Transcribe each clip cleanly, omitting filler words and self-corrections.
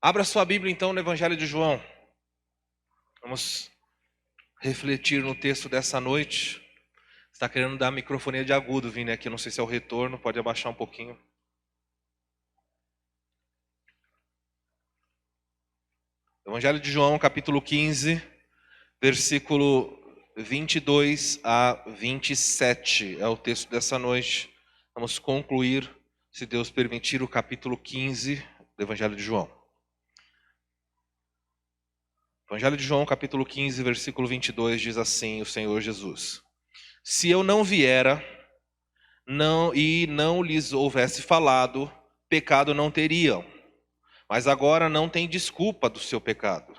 Abra sua Bíblia então no Evangelho de João. Vamos refletir no texto dessa noite. Você está querendo dar microfonia de agudo, Vini, aqui, não sei se é o retorno, pode abaixar um pouquinho. Evangelho de João, capítulo 15, versículo 22 a 27, é o texto dessa noite. Vamos concluir, se Deus permitir, o capítulo 15 do Evangelho de João. Evangelho de João, capítulo 15, versículo 22, diz assim o Senhor Jesus: Se eu não viera e não lhes houvesse falado, pecado não teriam. Mas agora não tem desculpa do seu pecado.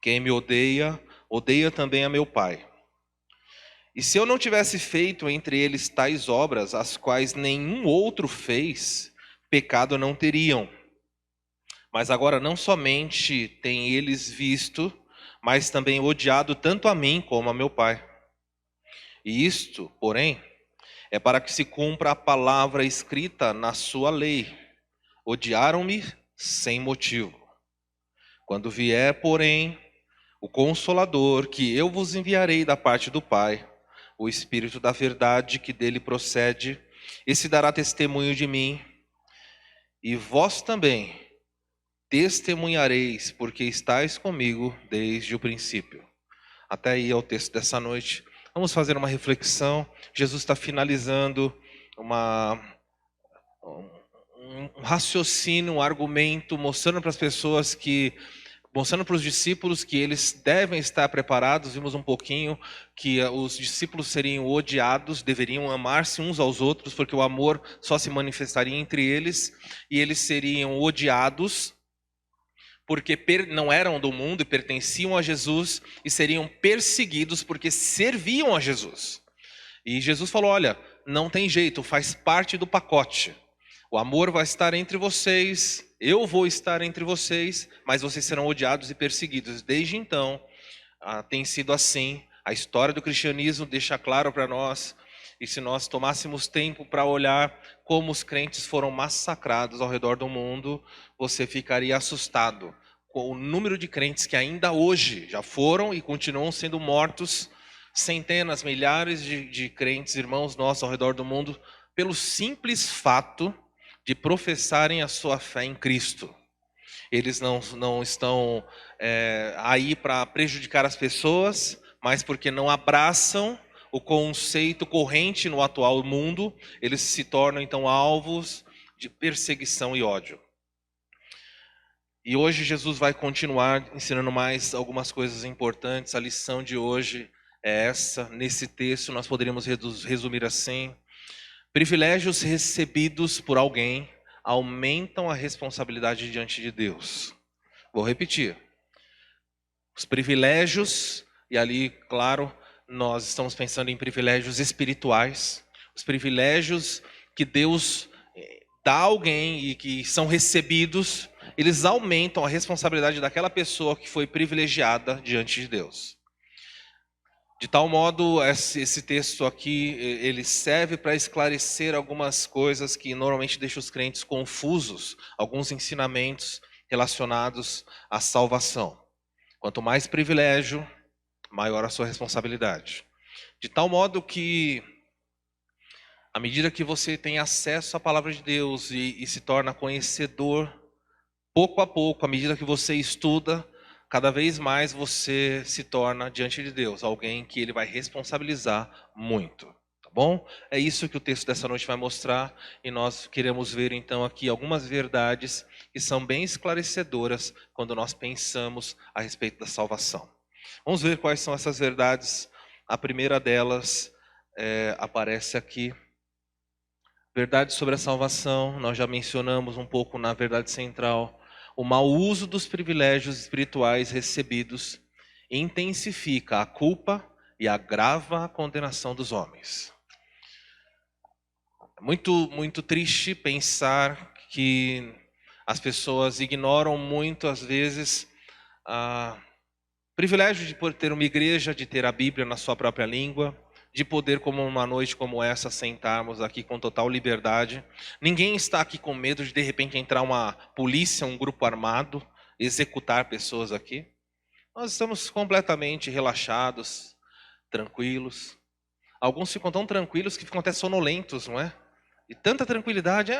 Quem me odeia, odeia também a meu Pai. E se eu não tivesse feito entre eles tais obras, as quais nenhum outro fez, pecado não teriam. Mas agora não somente têm eles visto, mas também odiado tanto a mim como a meu Pai. E isto, porém, é para que se cumpra a palavra escrita na sua lei: odiaram-me sem motivo. Quando vier, porém, o Consolador, que eu vos enviarei da parte do Pai, o Espírito da verdade que dele procede, esse dará testemunho de mim, e vós também testemunhareis, porque estáis comigo desde o princípio. Até aí é o texto dessa noite. Vamos fazer uma reflexão. Jesus está finalizando um raciocínio, um argumento, mostrando para os discípulos que eles devem estar preparados. Vimos um pouquinho que os discípulos seriam odiados, deveriam amar-se uns aos outros, porque o amor só se manifestaria entre eles, e eles seriam odiados porque não eram do mundo e pertenciam a Jesus, e seriam perseguidos porque serviam a Jesus. E Jesus falou: olha, não tem jeito, faz parte do pacote. O amor vai estar entre vocês, eu vou estar entre vocês, mas vocês serão odiados e perseguidos. Desde então, tem sido assim. A história do cristianismo deixa claro para nós, e se nós tomássemos tempo para olhar como os crentes foram massacrados ao redor do mundo, você ficaria assustado com o número de crentes que ainda hoje já foram e continuam sendo mortos. Centenas, milhares de crentes, irmãos nossos ao redor do mundo, pelo simples fato de professarem a sua fé em Cristo. Eles não estão aí para prejudicar as pessoas, mas porque não abraçam o conceito corrente no atual mundo, eles se tornam então alvos de perseguição e ódio. E hoje Jesus vai continuar ensinando mais algumas coisas importantes. A lição de hoje é essa. Nesse texto nós poderíamos resumir assim: privilégios recebidos por alguém aumentam a responsabilidade diante de Deus. Vou repetir. Os privilégios, e ali, claro, nós estamos pensando em privilégios espirituais, os privilégios que Deus dá a alguém e que são recebidos, eles aumentam a responsabilidade daquela pessoa que foi privilegiada diante de Deus. De tal modo, esse texto aqui, ele serve para esclarecer algumas coisas que normalmente deixam os crentes confusos, alguns ensinamentos relacionados à salvação. Quanto mais privilégio, maior a sua responsabilidade. De tal modo que, à medida que você tem acesso à palavra de Deus e se torna conhecedor, pouco a pouco, à medida que você estuda, cada vez mais você se torna, diante de Deus, alguém que ele vai responsabilizar muito. Tá bom? É isso que o texto dessa noite vai mostrar, e nós queremos ver então aqui algumas verdades que são bem esclarecedoras quando nós pensamos a respeito da salvação. Vamos ver quais são essas verdades. A primeira delas aparece aqui. Verdade sobre a salvação, nós já mencionamos um pouco na verdade central. O mau uso dos privilégios espirituais recebidos intensifica a culpa e agrava a condenação dos homens. Muito triste pensar que as pessoas ignoram muito, às vezes, o privilégio de poder ter uma igreja, de ter a Bíblia na sua própria língua, de poder, como uma noite como essa, sentarmos aqui com total liberdade. Ninguém está aqui com medo de repente entrar uma polícia, um grupo armado, executar pessoas aqui. Nós estamos completamente relaxados, tranquilos. Alguns ficam tão tranquilos que ficam até sonolentos, não é? E tanta tranquilidade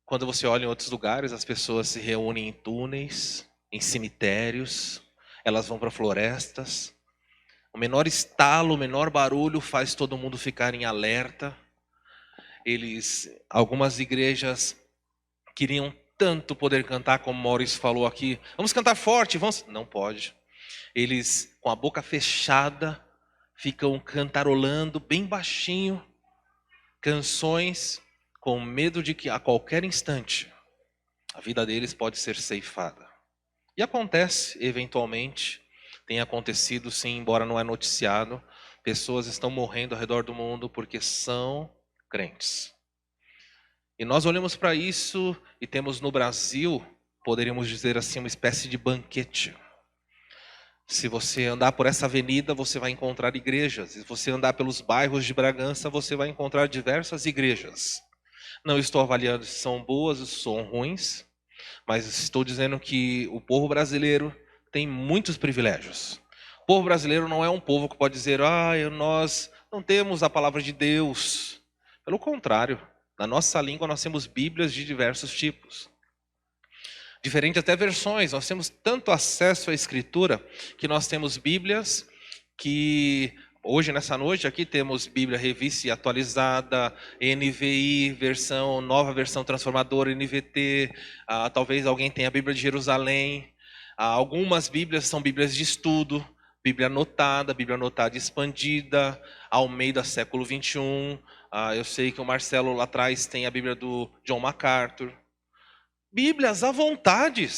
Quando você olha em outros lugares, as pessoas se reúnem em túneis, em cemitérios, elas vão para florestas. O menor estalo, o menor barulho faz todo mundo ficar em alerta. Algumas igrejas queriam tanto poder cantar, como Maurício falou aqui. Vamos cantar forte, vamos. Não pode. Eles, com a boca fechada, ficam cantarolando bem baixinho canções, com medo de que a qualquer instante a vida deles pode ser ceifada. E acontece, eventualmente, tem acontecido sim, embora não é noticiado, pessoas estão morrendo ao redor do mundo porque são crentes. E nós olhamos para isso e temos no Brasil, poderíamos dizer assim, uma espécie de banquete. Se você andar por essa avenida, você vai encontrar igrejas. Se você andar pelos bairros de Bragança, você vai encontrar diversas igrejas. Não estou avaliando se são boas ou se são ruins, mas estou dizendo que o povo brasileiro tem muitos privilégios. O povo brasileiro não é um povo que pode dizer, nós não temos a palavra de Deus. Pelo contrário, na nossa língua nós temos bíblias de diversos tipos. Diferente até versões, nós temos tanto acesso à escritura que nós temos bíblias que... Hoje, nessa noite, aqui temos Bíblia Revista e Atualizada, NVI, nova versão transformadora, NVT, talvez alguém tenha a Bíblia de Jerusalém. Algumas Bíblias são Bíblias de estudo, Bíblia anotada expandida, Almeida século 21. Eu sei que o Marcelo lá atrás tem a Bíblia do John MacArthur. Bíblias à vontade.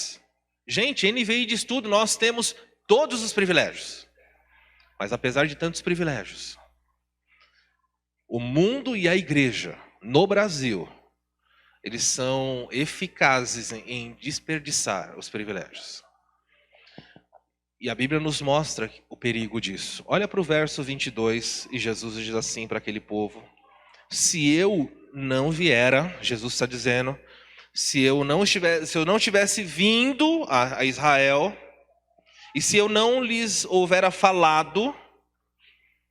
Gente, NVI de estudo, nós temos todos os privilégios. Mas apesar de tantos privilégios, o mundo e a igreja no Brasil, eles são eficazes em desperdiçar os privilégios. E a Bíblia nos mostra o perigo disso. Olha para o verso 22 e Jesus diz assim para aquele povo: se eu não viera, Jesus está dizendo, se eu não tivesse vindo a Israel, e se eu não lhes houvera falado,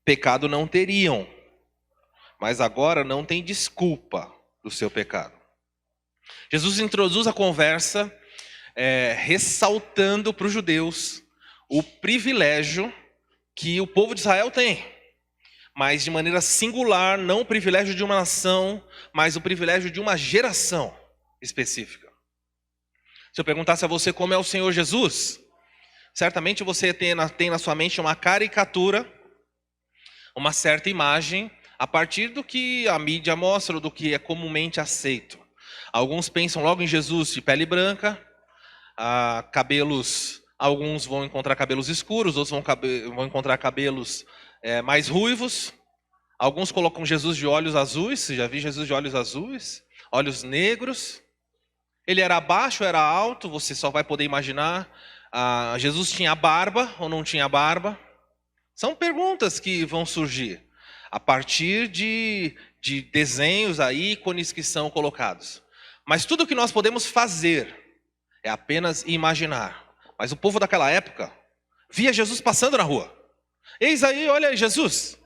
pecado não teriam. Mas agora não tem desculpa do seu pecado. Jesus introduz a conversa ressaltando para os judeus o privilégio que o povo de Israel tem. Mas de maneira singular, não o privilégio de uma nação, mas o privilégio de uma geração específica. Se eu perguntasse a você como é o Senhor Jesus, certamente você tem na sua mente uma caricatura, uma certa imagem, a partir do que a mídia mostra, do que é comumente aceito. Alguns pensam logo em Jesus de pele branca, cabelos, alguns vão encontrar cabelos escuros, outros vão encontrar cabelos mais ruivos. Alguns colocam Jesus de olhos azuis, você já viu Jesus de olhos azuis? Olhos negros. Ele era baixo, era alto, você só vai poder imaginar. Jesus tinha barba ou não tinha barba? São perguntas que vão surgir a partir de desenhos, ícones que são colocados. Mas tudo o que nós podemos fazer é apenas imaginar. Mas o povo daquela época via Jesus passando na rua. Eis aí, olha aí, Jesus.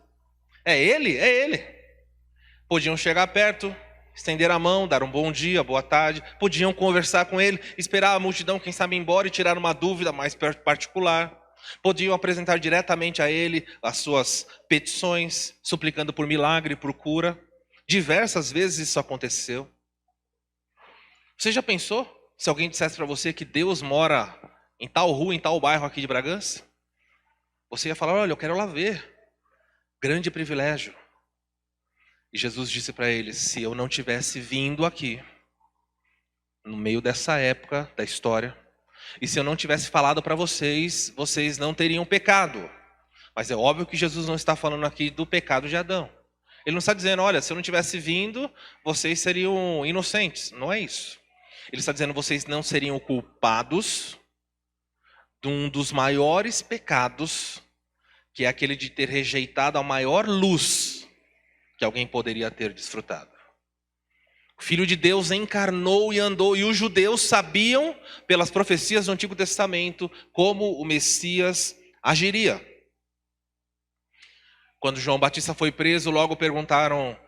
É ele? É ele. Podiam chegar perto, estender a mão, dar um bom dia, boa tarde. Podiam conversar com ele, esperar a multidão, quem sabe, ir embora e tirar uma dúvida mais particular. Podiam apresentar diretamente a ele as suas petições, suplicando por milagre, por cura. Diversas vezes isso aconteceu. Você já pensou se alguém dissesse para você que Deus mora em tal rua, em tal bairro aqui de Bragança? Você ia falar, olha, eu quero lá ver. Grande privilégio. E Jesus disse para eles, se eu não tivesse vindo aqui, no meio dessa época da história, e se eu não tivesse falado para vocês, vocês não teriam pecado. Mas é óbvio que Jesus não está falando aqui do pecado de Adão. Ele não está dizendo, olha, se eu não tivesse vindo, vocês seriam inocentes. Não é isso. Ele está dizendo, vocês não seriam culpados de um dos maiores pecados que é aquele de ter rejeitado a maior luz que alguém poderia ter desfrutado. O Filho de Deus encarnou e andou, e os judeus sabiam, pelas profecias do Antigo Testamento, como o Messias agiria. Quando João Batista foi preso, logo perguntaram,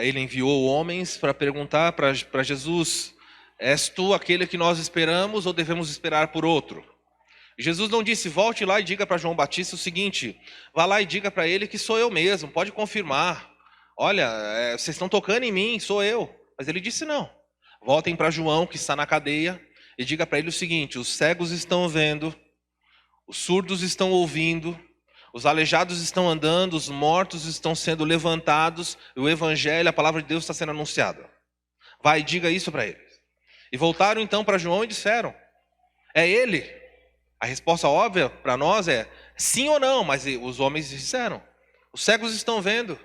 ele enviou homens para perguntar para Jesus: és tu aquele que nós esperamos ou devemos esperar por outro? Jesus não disse: volte lá e diga para João Batista o seguinte, vá lá e diga para ele que sou eu mesmo, pode confirmar. Olha, vocês estão tocando em mim, sou eu. Mas ele disse não. Voltem para João, que está na cadeia, e diga para ele o seguinte: os cegos estão vendo, os surdos estão ouvindo, os aleijados estão andando, os mortos estão sendo levantados, e o evangelho, a palavra de Deus está sendo anunciada. Vai e diga isso para eles. E voltaram então para João e disseram: é ele? A resposta óbvia para nós é sim ou não, mas os homens disseram: os cegos estão vendo,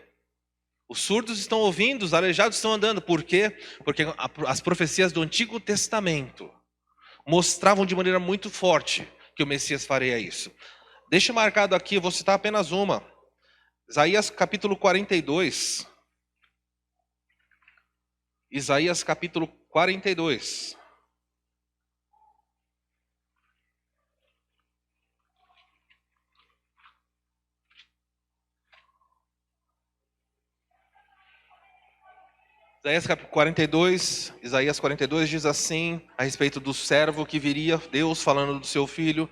os surdos estão ouvindo, os aleijados estão andando. Por quê? Porque as profecias do Antigo Testamento mostravam de maneira muito forte que o Messias faria isso. Deixa marcado aqui, eu vou citar apenas uma. Isaías capítulo 42. Isaías capítulo 42. Isaías 42 diz assim, a respeito do servo que viria, Deus falando do seu filho: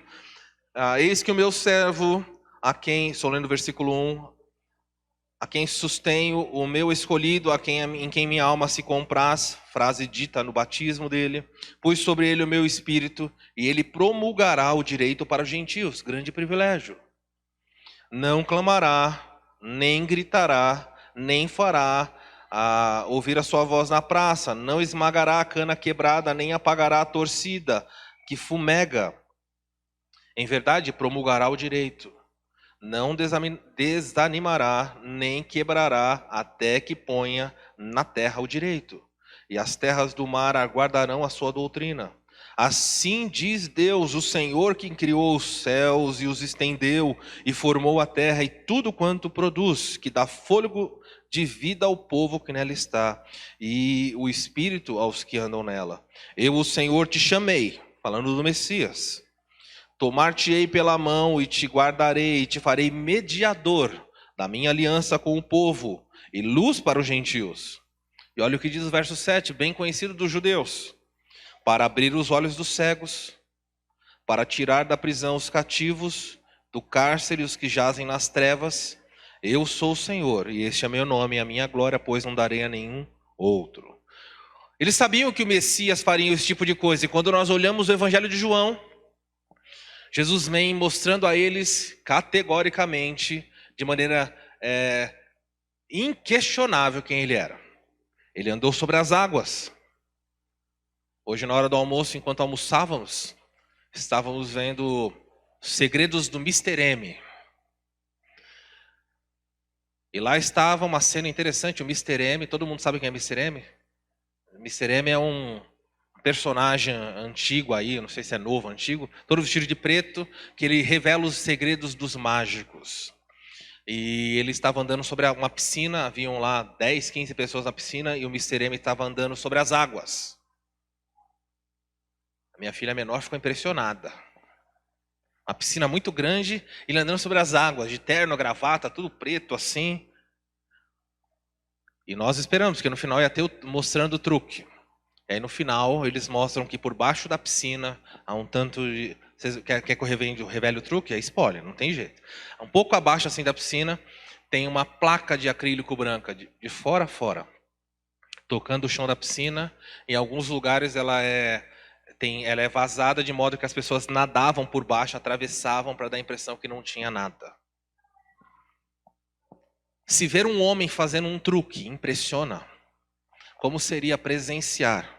eis que o meu servo, estou lendo o versículo 1, a quem sustenho, o meu escolhido, em quem minha alma se compraz, frase dita no batismo dele, pus sobre ele o meu espírito, e ele promulgará o direito para os gentios, grande privilégio. Não clamará, nem gritará, nem fará ouvir a sua voz na praça, não esmagará a cana quebrada, nem apagará a torcida que fumega. Em verdade, promulgará o direito, não desanimará, nem quebrará, até que ponha na terra o direito. E as terras do mar aguardarão a sua doutrina. Assim diz Deus, o Senhor, que criou os céus e os estendeu, e formou a terra e tudo quanto produz, que dá fôlego de vida ao povo que nela está, e o espírito aos que andam nela. Eu, o Senhor, te chamei, falando do Messias. Tomar-te-ei pela mão e te guardarei, e te farei mediador da minha aliança com o povo, e luz para os gentios. E olha o que diz o verso 7, bem conhecido dos judeus: para abrir os olhos dos cegos, para tirar da prisão os cativos, do cárcere os que jazem nas trevas. Eu sou o Senhor, e este é meu nome e a minha glória, pois não darei a nenhum outro. Eles sabiam que o Messias faria esse tipo de coisa, e quando nós olhamos o Evangelho de João, Jesus vem mostrando a eles categoricamente, de maneira inquestionável, quem ele era. Ele andou sobre as águas. Hoje, na hora do almoço, enquanto almoçávamos, estávamos vendo Segredos do Mr. M. E lá estava uma cena interessante, o Mr. M, todo mundo sabe quem é Mr. M? Mr. M é um personagem antigo aí, não sei se é novo ou antigo, todo vestido de preto, que ele revela os segredos dos mágicos. E ele estava andando sobre uma piscina, haviam lá 10, 15 pessoas na piscina, e o Mr. M estava andando sobre as águas. A minha filha menor ficou impressionada. Uma piscina muito grande, ele andando sobre as águas, de terno, gravata, tudo preto assim. E nós esperamos, que no final ia ter mostrando o truque. E aí no final eles mostram que por baixo da piscina há um tanto de... Vocês quer que eu revele o truque? É spoiler, não tem jeito. Um pouco abaixo assim da piscina tem uma placa de acrílico branca, de fora a fora, tocando o chão da piscina. Em alguns lugares ela é vazada de modo que as pessoas nadavam por baixo, atravessavam para dar a impressão que não tinha nada. Se ver um homem fazendo um truque impressiona, como seria presenciar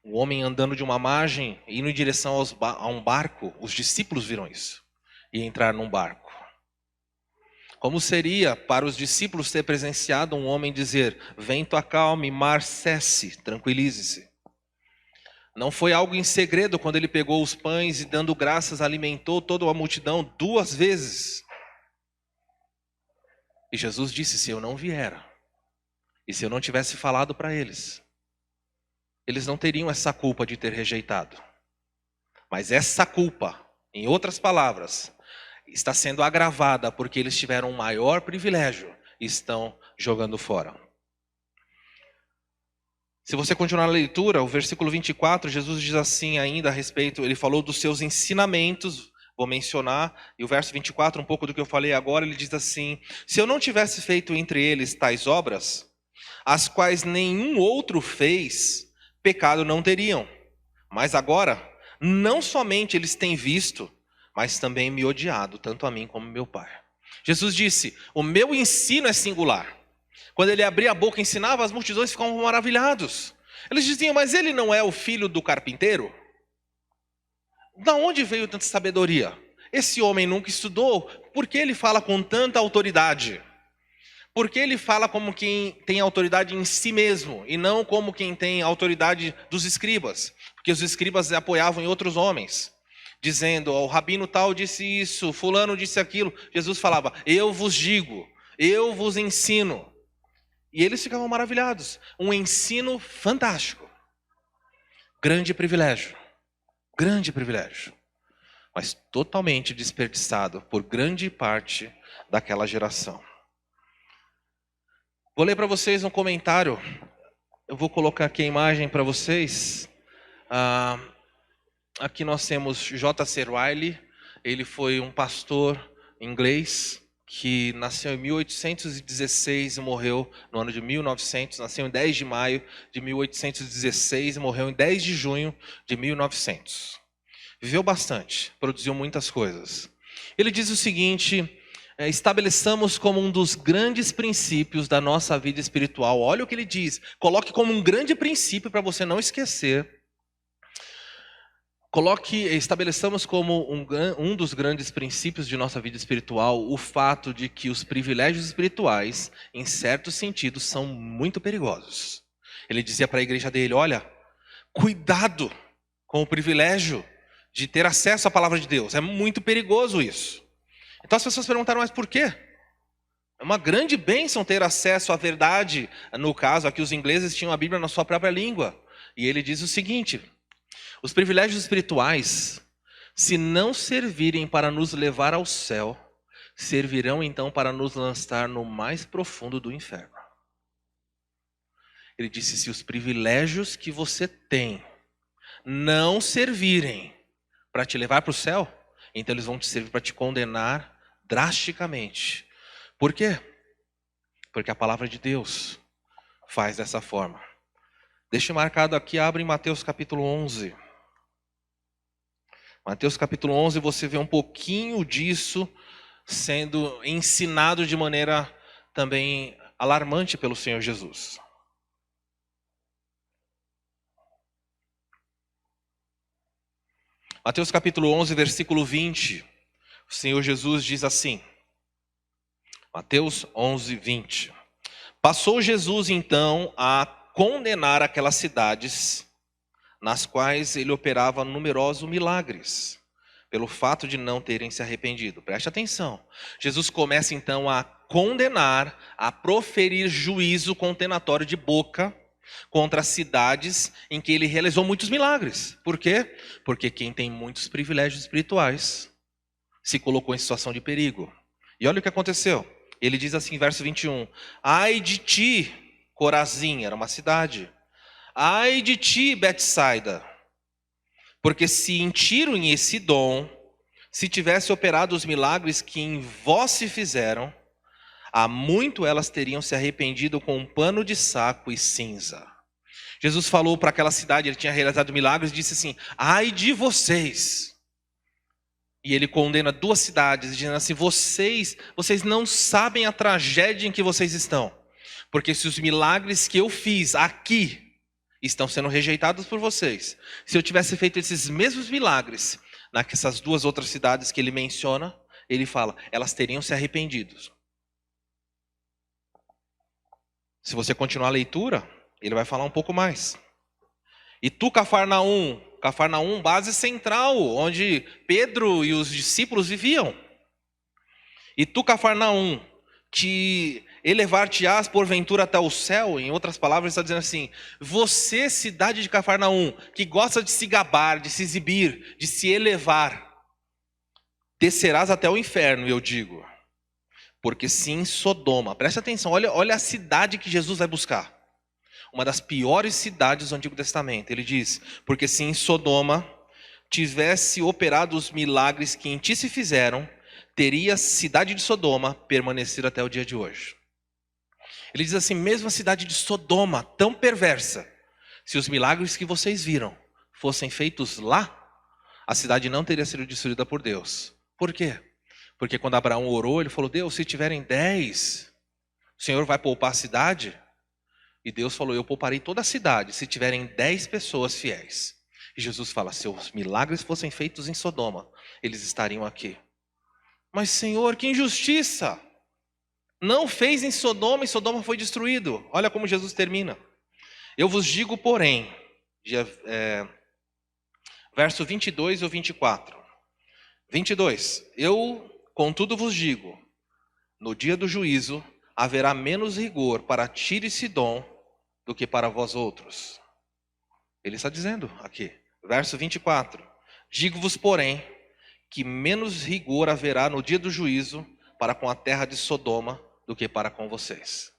o homem andando de uma margem, indo em direção a um barco? Os discípulos viram isso e entrar num barco. Como seria para os discípulos ter presenciado um homem dizer: vento acalme, mar cesse, tranquilize-se. Não foi algo em segredo quando ele pegou os pães e, dando graças, alimentou toda a multidão 2 vezes. E Jesus disse: se eu não vier, e se eu não tivesse falado para eles, eles não teriam essa culpa de ter rejeitado. Mas essa culpa, em outras palavras, está sendo agravada porque eles tiveram um maior privilégio e estão jogando fora. Se você continuar a leitura, o versículo 24, Jesus diz assim ainda a respeito, ele falou dos seus ensinamentos, vou mencionar, e o verso 24, um pouco do que eu falei agora, ele diz assim: se eu não tivesse feito entre eles tais obras, as quais nenhum outro fez, pecado não teriam. Mas agora, não somente eles têm visto, mas também me odiado, tanto a mim como meu Pai. Jesus disse: o meu ensino é singular. Quando ele abria a boca e ensinava, as multidões ficavam maravilhados. Eles diziam: mas ele não é o filho do carpinteiro? Da onde veio tanta sabedoria? Esse homem nunca estudou, por que ele fala com tanta autoridade? Porque ele fala como quem tem autoridade em si mesmo, e não como quem tem autoridade dos escribas. Porque os escribas apoiavam em outros homens, dizendo: o rabino tal disse isso, fulano disse aquilo. Jesus falava: eu vos digo, eu vos ensino. E eles ficavam maravilhados. Um ensino fantástico. Grande privilégio. Grande privilégio. Mas totalmente desperdiçado por grande parte daquela geração. Vou ler para vocês um comentário. Eu vou colocar aqui a imagem para vocês. Aqui nós temos J.C. Ryle. Ele foi um pastor inglês que nasceu em 1816 e morreu no ano de 1900. Nasceu em 10 de maio de 1816 e morreu em 10 de junho de 1900. Viveu bastante, produziu muitas coisas. Ele diz o seguinte: estabeleçamos como um dos grandes princípios da nossa vida espiritual. Olha o que ele diz. Coloque como um grande princípio para você não esquecer. Estabeleçamos como um dos grandes princípios de nossa vida espiritual o fato de que os privilégios espirituais, em certo sentido, são muito perigosos. Ele dizia para a igreja dele: olha, cuidado com o privilégio de ter acesso à palavra de Deus. É muito perigoso isso. Então as pessoas perguntaram: mas por quê? É uma grande bênção ter acesso à verdade. No caso, aqui os ingleses tinham a Bíblia na sua própria língua. E ele diz o seguinte: os privilégios espirituais, se não servirem para nos levar ao céu, servirão então para nos lançar no mais profundo do inferno. Ele disse: se os privilégios que você tem não servirem para te levar para o céu, então eles vão te servir para te condenar drasticamente. Por quê? Porque a palavra de Deus faz dessa forma. Deixe marcado aqui, abre em Mateus capítulo 11. Mateus capítulo 11, você vê um pouquinho disso sendo ensinado de maneira também alarmante pelo Senhor Jesus. Mateus capítulo 11, versículo 20. O Senhor Jesus diz assim. Mateus 11, 20. Passou Jesus então a condenar aquelas cidades nas quais ele operava numerosos milagres, pelo fato de não terem se arrependido. Preste atenção. Jesus começa então a condenar, a proferir juízo condenatório de boca contra as cidades em que ele realizou muitos milagres. Por quê? Porque quem tem muitos privilégios espirituais se colocou em situação de perigo. E olha o que aconteceu. Ele diz assim, verso 21. Ai de ti, Corazim, era uma cidade. Ai de ti, Betsaida, porque se em Tiro e em Sidom, se tivesse operado os milagres que em vós se fizeram, há muito elas teriam se arrependido com um pano de saco e cinza. Jesus falou para aquela cidade, ele tinha realizado milagres, e disse assim: ai de vocês. E ele condena duas cidades, dizendo assim: vocês não sabem a tragédia em que vocês estão. Porque se os milagres que eu fiz aqui estão sendo rejeitados por vocês, se eu tivesse feito esses mesmos milagres nessas duas outras cidades que ele menciona, ele fala, elas teriam se arrependido. Se você continuar a leitura, ele vai falar um pouco mais. E tu, Cafarnaum, base central, onde Pedro e os discípulos viviam. E tu, Cafarnaum, que elevar-te-ás porventura até o céu. Em outras palavras, ele está dizendo assim: você, cidade de Cafarnaum, que gosta de se gabar, de se exibir, de se elevar, descerás até o inferno, eu digo. Porque sim, Sodoma, preste atenção, olha a cidade que Jesus vai buscar. Uma das piores cidades do Antigo Testamento. Ele diz: porque se em Sodoma tivesse operado os milagres que em ti se fizeram, teria a cidade de Sodoma permanecido até o dia de hoje. Ele diz assim: mesmo a cidade de Sodoma, tão perversa, se os milagres que vocês viram fossem feitos lá, a cidade não teria sido destruída por Deus. Por quê? Porque quando Abraão orou, ele falou: Deus, se tiverem 10, o Senhor vai poupar a cidade? E Deus falou: eu pouparei toda a cidade, se tiverem 10 pessoas fiéis. E Jesus fala: se os milagres fossem feitos em Sodoma, eles estariam aqui. Mas Senhor, que injustiça! Não fez em Sodoma e Sodoma foi destruído. Olha como Jesus termina. Eu vos digo, porém, verso 22 ou 24. 22. Eu, contudo, vos digo, no dia do juízo, haverá menos rigor para Tiro e Sidom do que para vós outros. Ele está dizendo aqui, verso 24. Digo-vos, porém, que menos rigor haverá no dia do juízo para com a terra de Sodoma do que para com vocês.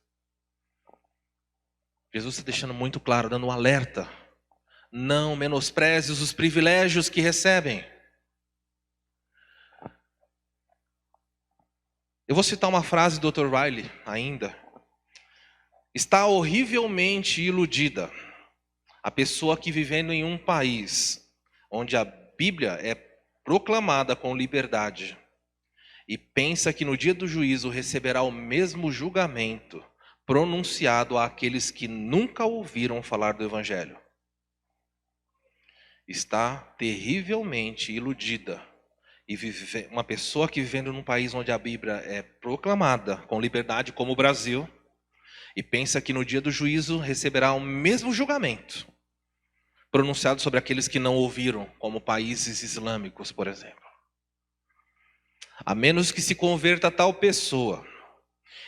Jesus está deixando muito claro, dando um alerta. Não menosprezes os privilégios que recebem. Eu vou citar uma frase do Dr. Riley ainda. Está horrivelmente iludida a pessoa que vivendo em um país onde a Bíblia é proclamada com liberdade e pensa que no dia do juízo receberá o mesmo julgamento pronunciado àqueles que nunca ouviram falar do Evangelho. Está terrivelmente iludida. E uma pessoa que vivendo num país onde a Bíblia é proclamada com liberdade, como o Brasil, e pensa que no dia do juízo receberá o mesmo julgamento pronunciado sobre aqueles que não ouviram, como países islâmicos, por exemplo. A menos que se converta tal pessoa,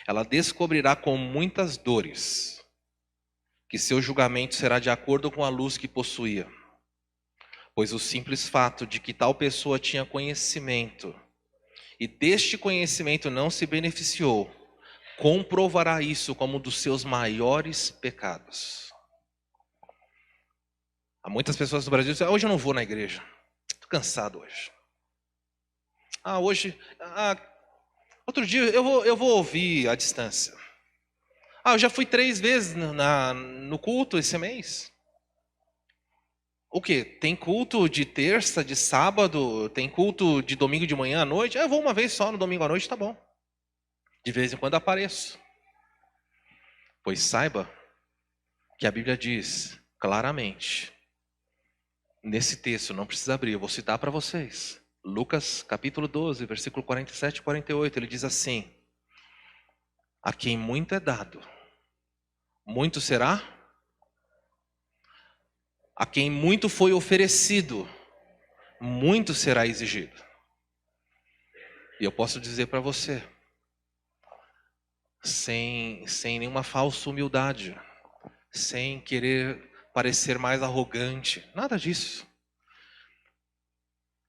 ela descobrirá com muitas dores que seu julgamento será de acordo com a luz que possuía. Pois o simples fato de que tal pessoa tinha conhecimento e deste conhecimento não se beneficiou, comprovará isso como um dos seus maiores pecados. Há muitas pessoas no Brasil que dizem: hoje eu não vou na igreja, estou cansado hoje. Outro dia eu vou ouvir à distância. Eu já fui 3 vezes no culto esse mês. O quê? Tem culto de terça, de sábado, tem culto de domingo de manhã à noite? Eu vou uma vez só no domingo à noite, tá bom. De vez em quando apareço. Pois saiba que a Bíblia diz claramente, nesse texto, não precisa abrir, eu vou citar para vocês. Lucas capítulo 12, versículo 47 e 48, ele diz assim: a quem muito é dado, muito será. A quem muito foi oferecido, muito será exigido. E eu posso dizer para você, sem nenhuma falsa humildade, sem querer parecer mais arrogante, nada disso.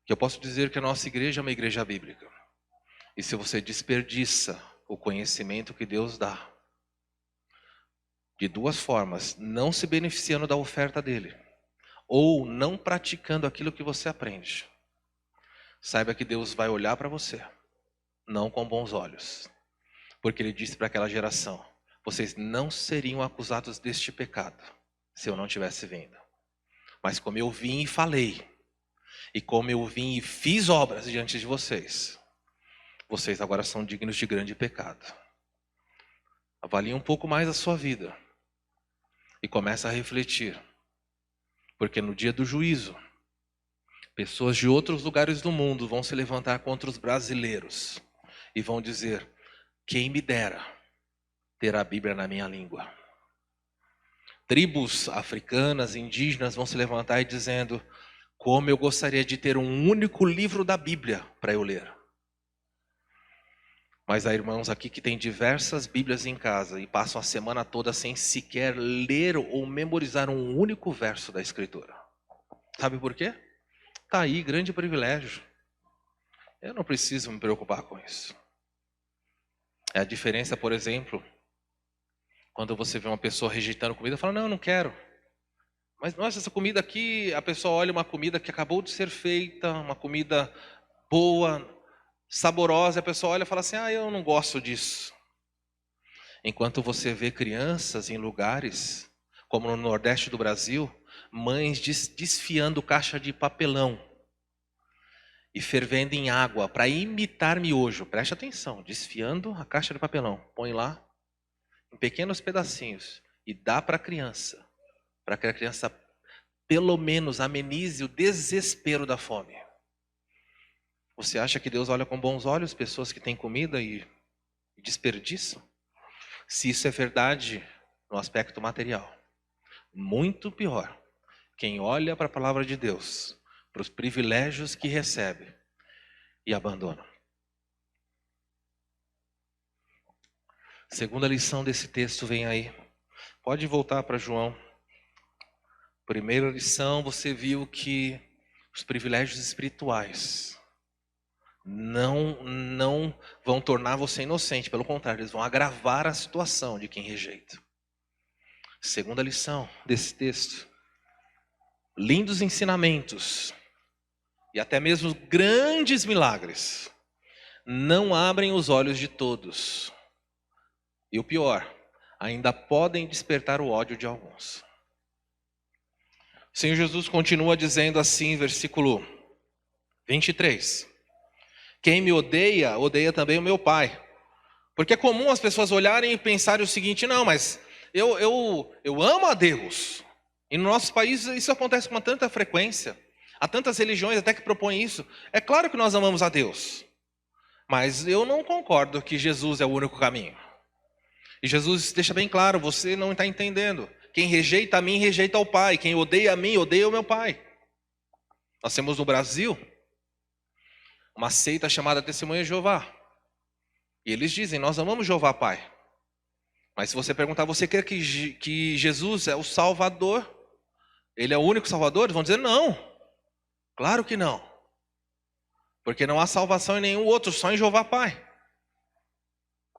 Que eu posso dizer que a nossa igreja é uma igreja bíblica. E se você desperdiça o conhecimento que Deus dá, de 2 formas, não se beneficiando da oferta dele, ou não praticando aquilo que você aprende, saiba que Deus vai olhar para você, não com bons olhos. Porque ele disse para aquela geração: vocês não seriam acusados deste pecado se eu não tivesse vindo. Mas como eu vim e falei, e como eu vim e fiz obras diante de vocês, vocês agora são dignos de grande pecado. Avalie um pouco mais a sua vida e comece a refletir. Porque no dia do juízo, pessoas de outros lugares do mundo vão se levantar contra os brasileiros e vão dizer: quem me dera ter a Bíblia na minha língua. Tribos africanas, indígenas vão se levantar e dizendo: como eu gostaria de ter um único livro da Bíblia para eu ler. Mas há irmãos aqui que têm diversas Bíblias em casa e passam a semana toda sem sequer ler ou memorizar um único verso da Escritura. Sabe por quê? Está aí, grande privilégio. Eu não preciso me preocupar com isso. É a diferença, por exemplo, quando você vê uma pessoa rejeitando comida, fala, não, eu não quero. Mas, nossa, essa comida aqui, a pessoa olha uma comida que acabou de ser feita, uma comida boa, saborosa, a pessoa olha e fala assim, eu não gosto disso. Enquanto você vê crianças em lugares, como no Nordeste do Brasil, mães desfiando caixa de papelão e fervendo em água para imitar miojo. Preste atenção, desfiando a caixa de papelão. Põe lá em pequenos pedacinhos e dá para a criança, para que a criança pelo menos amenize o desespero da fome. Você acha que Deus olha com bons olhos pessoas que têm comida e desperdiçam? Se isso é verdade no aspecto material, muito pior, quem olha para a palavra de Deus, para os privilégios que recebe e abandona. Segunda lição desse texto vem aí. Pode voltar para João. Primeira lição, você viu que os privilégios espirituais não vão tornar você inocente. Pelo contrário, eles vão agravar a situação de quem rejeita. Segunda lição desse texto. Lindos ensinamentos e até mesmo grandes milagres não abrem os olhos de todos. E o pior, ainda podem despertar o ódio de alguns. O Senhor Jesus continua dizendo assim, versículo 23. Quem me odeia, odeia também o meu Pai. Porque é comum as pessoas olharem e pensarem o seguinte, não, mas eu amo a Deus. E no nosso país isso acontece com tanta frequência. Há tantas religiões até que propõem isso. É claro que nós amamos a Deus. Mas eu não concordo que Jesus é o único caminho. E Jesus deixa bem claro, você não está entendendo. Quem rejeita a mim, rejeita ao Pai. Quem odeia a mim, odeia o meu Pai. Nós temos no Brasil uma seita chamada Testemunha de Jeová. E eles dizem, nós amamos Jeová Pai. Mas se você perguntar, você quer que Jesus é o Salvador? Ele é o único Salvador? Eles vão dizer, não. Claro que não. Porque não há salvação em nenhum outro, só em Jeová Pai.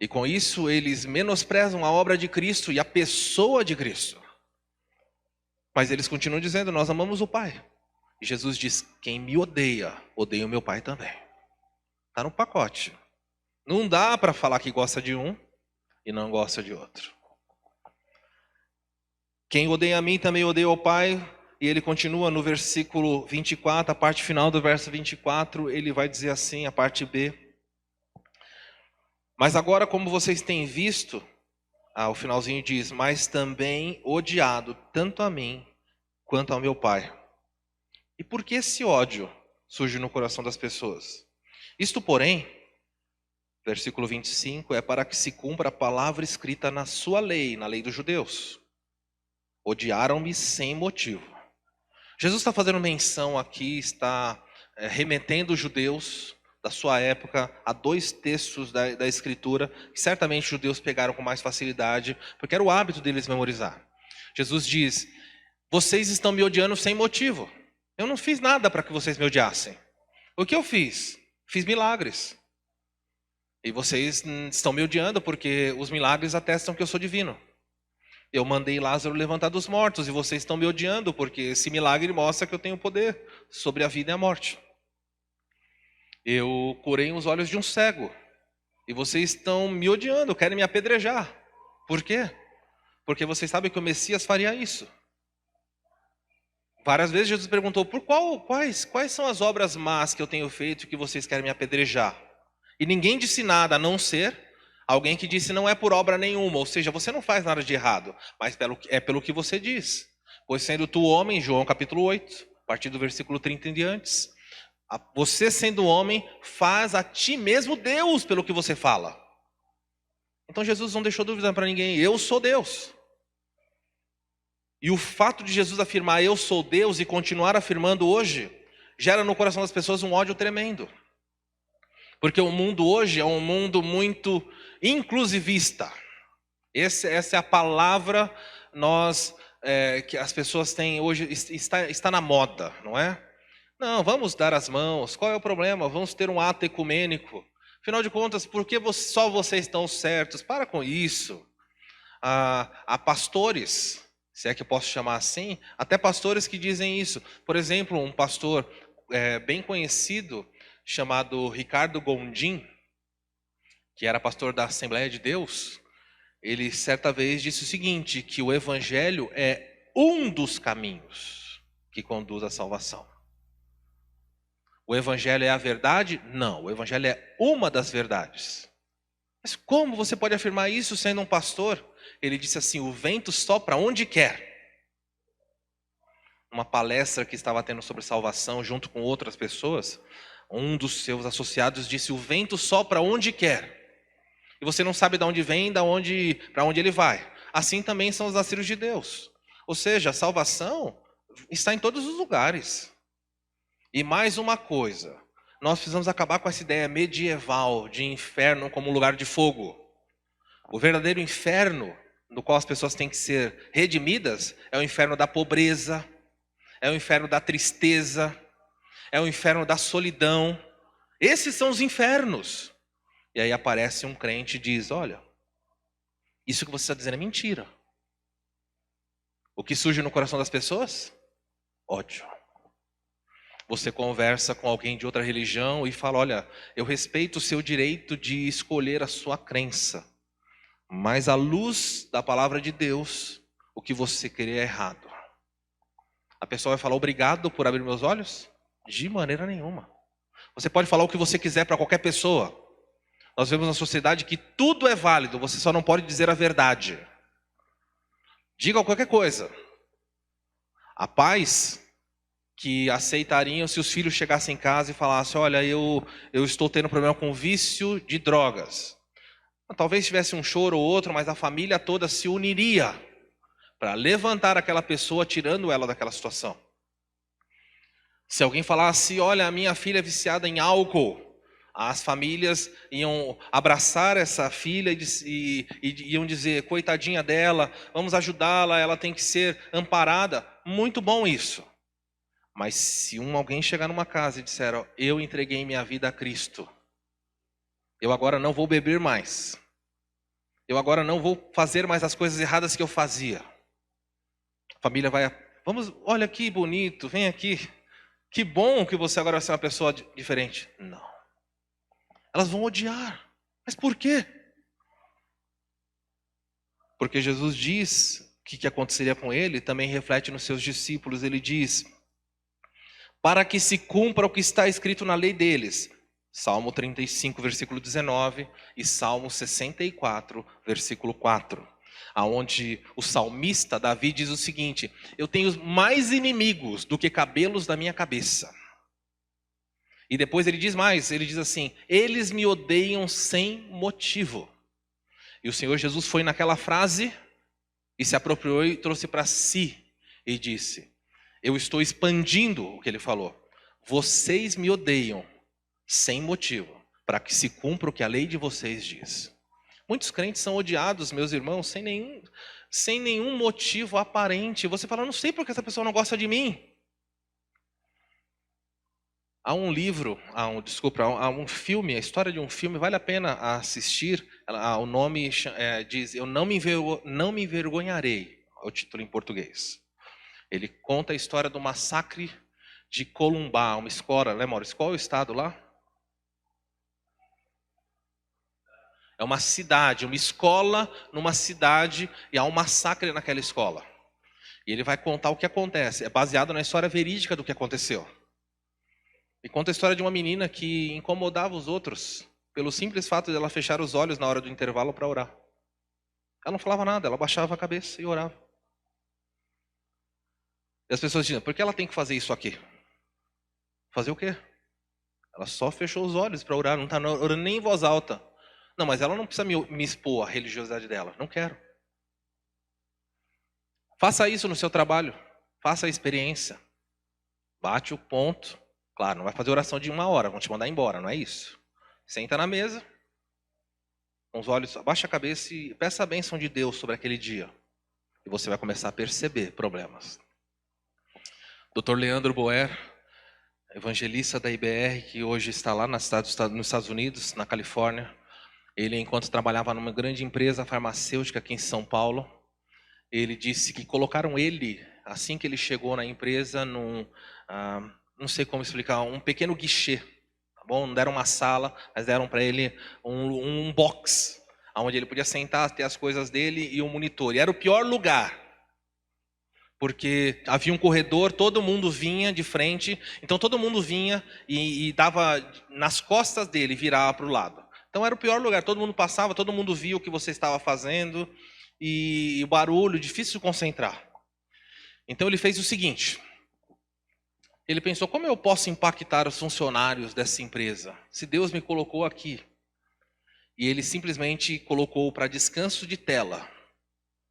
E com isso eles menosprezam a obra de Cristo e a pessoa de Cristo. Mas eles continuam dizendo, nós amamos o Pai. E Jesus diz, quem me odeia, odeia o meu Pai também. Está no pacote. Não dá para falar que gosta de um e não gosta de outro. Quem odeia a mim também odeia o Pai. E ele continua no versículo 24, a parte final do verso 24, ele vai dizer assim, a parte B. Mas agora, como vocês têm visto, o finalzinho diz, mas também odiado tanto a mim quanto ao meu Pai. E por que esse ódio surge no coração das pessoas? Isto, porém, versículo 25, é para que se cumpra a palavra escrita na sua lei, na lei dos judeus. Odiaram-me sem motivo. Jesus está fazendo menção aqui, está remetendo os judeus da sua época a dois textos da Escritura, que certamente os judeus pegaram com mais facilidade, porque era o hábito deles memorizar. Jesus diz, vocês estão me odiando sem motivo. Eu não fiz nada para que vocês me odiassem. O que eu fiz? Fiz milagres. E vocês estão me odiando porque os milagres atestam que eu sou divino. Eu mandei Lázaro levantar dos mortos e vocês estão me odiando porque esse milagre mostra que eu tenho poder sobre a vida e a morte. Eu curei os olhos de um cego e vocês estão me odiando, querem me apedrejar. Por quê? Porque vocês sabem que o Messias faria isso. Várias vezes Jesus perguntou, quais são as obras más que eu tenho feito que vocês querem me apedrejar? E ninguém disse nada, a não ser alguém que disse, não é por obra nenhuma, ou seja, você não faz nada de errado, mas é pelo que você diz. Pois sendo tu homem, João capítulo 8, a partir do versículo 30 em diante, você sendo homem, faz a ti mesmo Deus pelo que você fala. Então Jesus não deixou dúvida para ninguém, eu sou Deus. E o fato de Jesus afirmar, eu sou Deus, e continuar afirmando hoje, gera no coração das pessoas um ódio tremendo. Porque o mundo hoje é um mundo muito inclusivista. Essa é a palavra que as pessoas têm hoje, está na moda, não é? Não, vamos dar as mãos, qual é o problema? Vamos ter um ato ecumênico. Afinal de contas, por que só vocês estão certos? Para com isso. Há pastores, se é que eu posso chamar assim, até pastores que dizem isso. Por exemplo, um pastor bem conhecido, chamado Ricardo Gondim, que era pastor da Assembleia de Deus, ele certa vez disse o seguinte, que o evangelho é um dos caminhos que conduz à salvação. O evangelho é a verdade? Não, o evangelho é uma das verdades. Mas como você pode afirmar isso sendo um pastor? Ele disse assim, o vento sopra onde quer. Uma palestra que estava tendo sobre salvação junto com outras pessoas, um dos seus associados disse, o vento sopra onde quer. E você não sabe de onde vem, para onde ele vai. Assim também são os nascidos de Deus. Ou seja, a salvação está em todos os lugares. E mais uma coisa, nós precisamos acabar com essa ideia medieval de inferno como lugar de fogo. O verdadeiro inferno, no qual as pessoas têm que ser redimidas, é o inferno da pobreza, é o inferno da tristeza, é o inferno da solidão. Esses são os infernos. E aí aparece um crente e diz, olha, isso que você está dizendo é mentira. O que surge no coração das pessoas? Ódio. Você conversa com alguém de outra religião e fala, olha, eu respeito o seu direito de escolher a sua crença, mas à luz da palavra de Deus, o que você querer é errado. A pessoa vai falar, obrigado por abrir meus olhos? De maneira nenhuma. Você pode falar o que você quiser para qualquer pessoa. Nós vemos na sociedade que tudo é válido, você só não pode dizer a verdade. Diga qualquer coisa. Há pais que aceitariam se os filhos chegassem em casa e falassem, olha, eu estou tendo problema com vício de drogas. Talvez tivesse um choro ou outro, mas a família toda se uniria para levantar aquela pessoa, tirando ela daquela situação. Se alguém falasse, olha, a minha filha é viciada em álcool, as famílias iam abraçar essa filha e iam dizer, coitadinha dela, vamos ajudá-la, ela tem que ser amparada. Muito bom isso. Mas se alguém chegar numa casa e disser, eu entreguei minha vida a Cristo, eu agora não vou beber mais, eu agora não vou fazer mais as coisas erradas que eu fazia. A família vai, olha que bonito, vem aqui, que bom que você agora vai ser uma pessoa diferente. Não. Elas vão odiar. Mas por quê? Porque Jesus diz o que aconteceria com ele, também reflete nos seus discípulos. Ele diz, para que se cumpra o que está escrito na lei deles. Salmo 35, versículo 19 e Salmo 64, versículo 4. Aonde o salmista Davi diz o seguinte, eu tenho mais inimigos do que cabelos da minha cabeça. E depois ele diz mais, ele diz assim, eles me odeiam sem motivo. E o Senhor Jesus foi naquela frase e se apropriou e trouxe para si e disse, eu estou expandindo o que ele falou. Vocês me odeiam sem motivo, para que se cumpra o que a lei de vocês diz. Muitos crentes são odiados, meus irmãos, sem nenhum motivo aparente. Você fala, não sei porque essa pessoa não gosta de mim. Há um livro, há um filme, a história de um filme, vale a pena assistir. O nome diz, eu não me envergonharei, é o título em português. Ele conta a história do massacre de Columbá, uma escola, né, Maurício? Qual é o estado lá? É uma cidade, uma escola numa cidade, e há um massacre naquela escola. E ele vai contar o que acontece, é baseado na história verídica do que aconteceu. E conta a história de uma menina que incomodava os outros pelo simples fato de ela fechar os olhos na hora do intervalo para orar. Ela não falava nada, ela baixava a cabeça e orava. E as pessoas diziam, por que ela tem que fazer isso aqui? Fazer o quê? Ela só fechou os olhos para orar, não está orando nem em voz alta. Não, mas ela não precisa me expor à religiosidade dela. Não quero. Faça isso no seu trabalho. Faça a experiência. Bate o ponto. Claro, não vai fazer oração de 1 hora, vão te mandar embora, não é isso. Senta na mesa, com os olhos, abaixa a cabeça e peça a bênção de Deus sobre aquele dia. E você vai começar a perceber problemas. Dr. Leandro Boer, evangelista da IBR, que hoje está lá nos Estados Unidos, na Califórnia. Ele, enquanto trabalhava numa grande empresa farmacêutica aqui em São Paulo, ele disse que colocaram ele, assim que ele chegou na empresa, não sei como explicar, um pequeno guichê, tá bom? Não deram uma sala, mas deram para ele um box, onde ele podia sentar, ter as coisas dele e um monitor. E era o pior lugar, porque havia um corredor, todo mundo vinha de frente, então todo mundo vinha e dava nas costas dele, virava para o lado. Então era o pior lugar, todo mundo passava, todo mundo via o que você estava fazendo, e o barulho, difícil de concentrar. Então ele fez o seguinte, ele pensou, como eu posso impactar os funcionários dessa empresa, se Deus me colocou aqui? E ele simplesmente colocou para descanso de tela.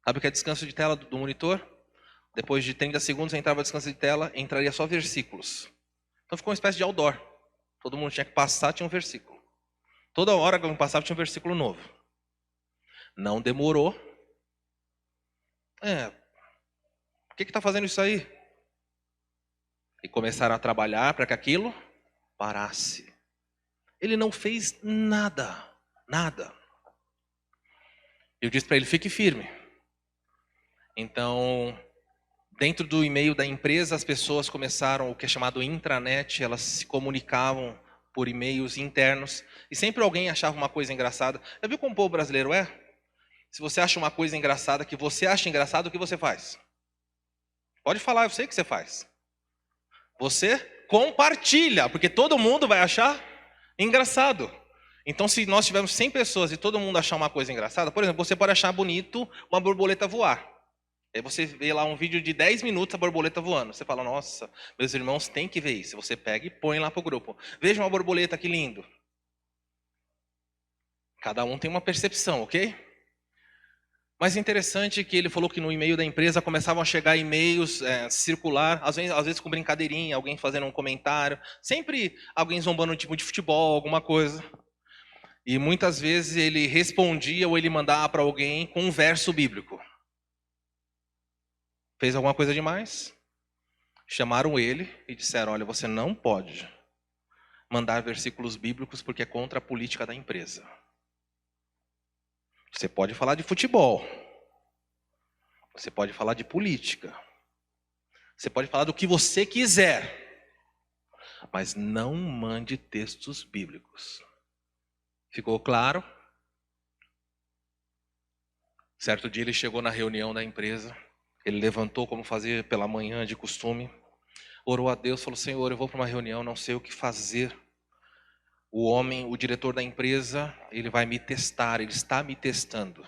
Sabe o que é descanso de tela do monitor? Depois de 30 segundos entrava descanso de tela, entraria só versículos. Então ficou uma espécie de outdoor. Todo mundo tinha que passar, tinha um versículo. Toda hora que alguém passava tinha um versículo novo. Não demorou. Por que está fazendo isso aí? E começaram a trabalhar para que aquilo parasse. Ele não fez nada, nada. Eu disse para ele, fique firme. Então, dentro do e-mail da empresa, as pessoas começaram o que é chamado intranet, elas se comunicavam por e-mails internos, e sempre alguém achava uma coisa engraçada. Já viu como o povo brasileiro é? Se você acha uma coisa engraçada, que você acha engraçado, o que você faz? Pode falar, eu sei o que você faz. Você compartilha, porque todo mundo vai achar engraçado. Então, se nós tivermos 100 pessoas e todo mundo achar uma coisa engraçada, por exemplo, você pode achar bonito uma borboleta voar. Aí você vê lá um vídeo de 10 minutos a borboleta voando. Você fala, nossa, meus irmãos têm que ver isso. Você pega e põe lá para o grupo. Veja uma borboleta, que lindo. Cada um tem uma percepção, ok? Mas interessante que ele falou que no e-mail da empresa começavam a chegar e-mails circular, às vezes com brincadeirinha, alguém fazendo um comentário, sempre alguém zombando um tipo de futebol, alguma coisa. E muitas vezes ele respondia ou ele mandava para alguém com um verso bíblico. Fez alguma coisa demais? Chamaram ele e disseram, olha, você não pode mandar versículos bíblicos porque é contra a política da empresa. Você pode falar de futebol. Você pode falar de política. Você pode falar do que você quiser. Mas não mande textos bíblicos. Ficou claro? Certo dia ele chegou na reunião da empresa. Ele levantou como fazia pela manhã de costume. Orou a Deus, falou, Senhor, eu vou para uma reunião, não sei o que fazer. O homem, o diretor da empresa, ele vai me testar, ele está me testando.